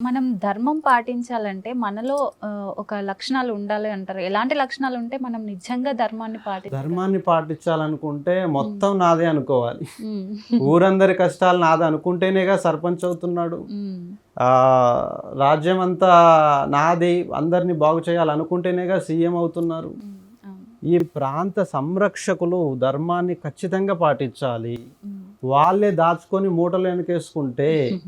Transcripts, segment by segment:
మనం ధర్మం పాటించాలంటే మనలో ఒక లక్షణాలు ఉండాలి అంటారు. ఎలాంటి లక్షణాలు ఉంటే మనం నిజంగా ధర్మాన్ని పాటించగలం? ధర్మాన్ని పాటించాలనుకుంటే మొత్తం నాదే అనుకోవాలి. హ్మ్. ఊరందరి కష్టాలు నాది అనుకుంటేనేగా సర్పంచ్ అవుతున్నాడు. హ్మ్. రాజ్యం అంతా నాది, అందరినీ బాగు చేయాలనుకుంటేనేగా సీఎం అవుతున్నారు. హ్మ్. అవును. ఈ ప్రాంత సంరక్షకులు ధర్మాన్ని ఖచ్చితంగా పాటించాలి. హ్మ్. వాళ్ళే దాచుకొని మూటలు వెనకేసుకుంటే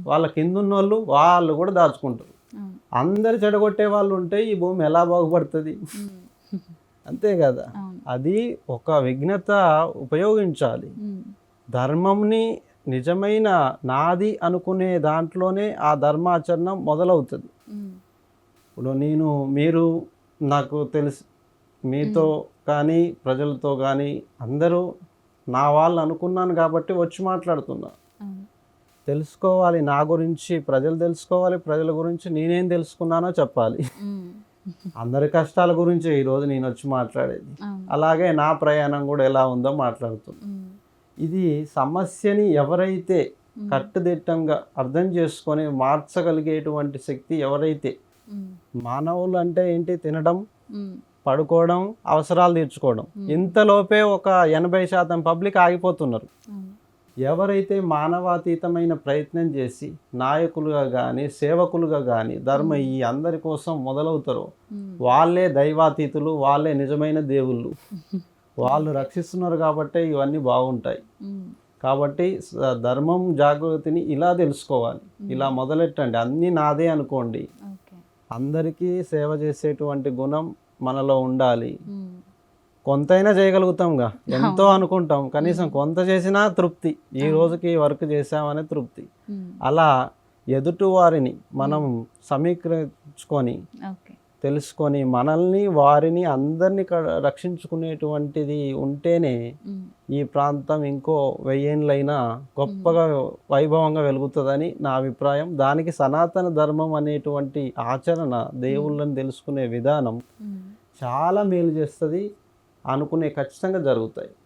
వాళ్ళ కిందున్నోళ్ళు వాళ్ళు కూడా దాచుకుంటారు. అవును. అందరు చెడగొట్టే వాళ్ళు ఉంటే ఈ భూమి ఎలా బాగుపడుతుంది? హ్మ్. అంతే కదా. అవును. అది ఒక విఘ్నత ఉపయోగించాలి. హ్మ్. ధర్మంని నిజమైన నాది అనుకునే దాంట్లోనే ఆ ధర్మాచరణ మొదలవుతుంది. హ్మ్. ఇప్పుడు మీరు నాకు తెలుసు, మీతో కానీ ప్రజలతో కానీ అందరూ నా వాళ్ళు అనుకున్నాను కాబట్టి వచ్చి మాట్లాడుతున్నా. అవును. తెలుసుకోవాలి, నా గురించి ప్రజలు తెలుసుకోవాలి, ప్రజల గురించి నేనేం తెలుసుకున్నానో చెప్పాలి. హ్మ్. అందరి కష్టాల గురించి ఈరోజు నేను వచ్చి మాట్లాడేది. అవును. అలాగే నా ప్రయాణం కూడా ఎలా ఉందో మాట్లాడుతున్నా. హ్మ్. ఇది సమస్యని ఎవరైతే కట్టుదిట్టంగా అర్థం చేసుకొని మార్చగలిగేటువంటి శక్తి ఎవరైతే, హ్మ్. మానవులు అంటే ఏంటి? తినడం, హ్మ్. పడుకోవడం, అవసరాలు తీర్చుకోవడం. ఇంతలోపే ఒక 80% పబ్లిక్ ఆగిపోతున్నారు. అవును. ఎవరైతే మానవాతీతమైన ప్రయత్నం చేసి నాయకులుగా కానీ సేవకులుగా కానీ ఈ అందరి కోసం మొదలవుతారో హ్మ్. వాళ్ళే దైవాతీతులు, వాళ్ళే నిజమైన దేవుళ్ళు. వాళ్ళు రక్షిస్తున్నారు కాబట్టే ఇవన్నీ బాగుంటాయి. హ్మ్. కాబట్టి ధర్మం జాగృతిని ఇలా తెలుసుకోవాలి. ఇలా మొదలెట్టండి, అన్నీ నాదే అనుకోండి. ఓకే. అందరికీ సేవ చేసేటువంటి గుణం మనలో ఉండాలి. హ్మ్. కొంతైనా చేయగలుగుతాంగా, ఎంతో అనుకుంటాం, కనీసం కొంత చేసినా తృప్తి. ఈ రోజుకి వర్క్ చేసామనే తృప్తి. హ్మ్. అలా ఎదుటి వారిని మనం సమీకరించుకొని ఓకే. తెలుసుకొని మనల్ని వారిని అందరినీ రక్షించుకునేటువంటిది ఉంటేనే హ్మ్. ఈ ప్రాంతం ఇంకో 1000 ఏళ్ళైనా గొప్పగా వైభవంగా వెలుగుతుందని నా అభిప్రాయం. దానికి సనాతన ధర్మం అనేటువంటి ఆచరణ, దేవుళ్ళని తెలుసుకునే విధానం హ్మ్. చాలా మేలు చేస్తుంది. అనుకునే ఖచ్చితంగా జరుగుతాయి.